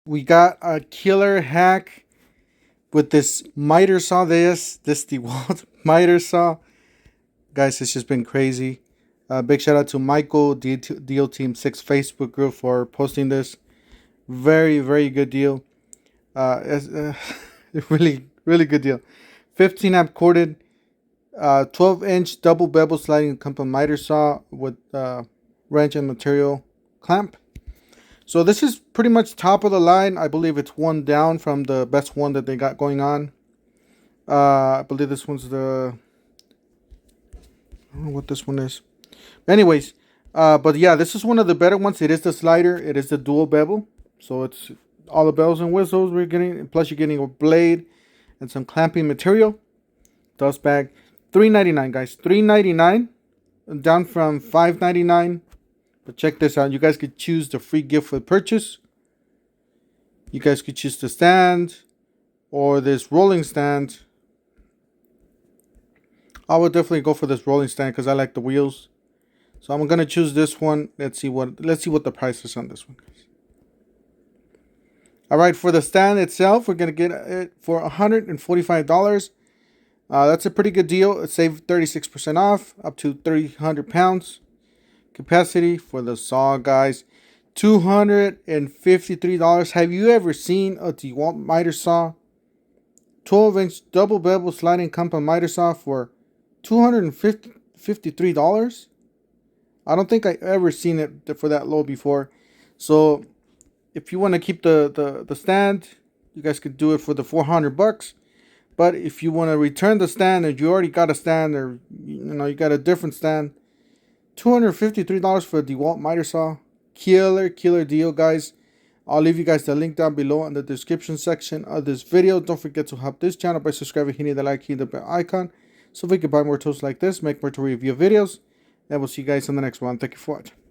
We got a killer hack with this miter saw. This Dewalt miter saw, guys. It's just been crazy. Big shout out to Michael Deal Team 6 Facebook group for posting this. Very good deal. It's, really good deal. 15 amp corded, 12-inch double bevel sliding company miter saw with wrench and material clamp. So this is pretty much top of the line. I believe it's one down from the best one that they got going on. I believe this one's the, I don't know what this one is. Anyways, but yeah, this is one of the better ones. It is the slider. It is the dual bevel. So it's all the bells and whistles we're getting. Plus you're getting a blade and some clamping material. Dust bag. $3.99, guys. $3.99. Down from $5.99. But check this out. You guys could choose the free gift for purchase. You guys could choose the stand or this rolling stand. I would definitely go for this rolling stand because I like the wheels. So I'm gonna choose this one. Let's see what the price is on this one, guys. All right, for the stand itself, we're gonna get it for $145. That's a pretty good deal. It saved 36% off, up to 300 pounds. Capacity for the saw, guys, $253. Have you ever seen a Dewalt miter saw? 12-inch double bevel sliding compound miter saw for $253. I don't think I ever seen it for that low before. So if you want to keep the stand, you guys could do it for the $400. But if you want to return the stand and you already got a stand, or you got a different stand, $253 for a Dewalt miter saw. Killer deal, guys. I'll leave you guys the link down below in the description section of this video. Don't forget to help this channel by subscribing, hitting the like, hitting the bell icon, so we can buy more tools like this, make more to review videos, and we'll see you guys in the next one. Thank you for watching.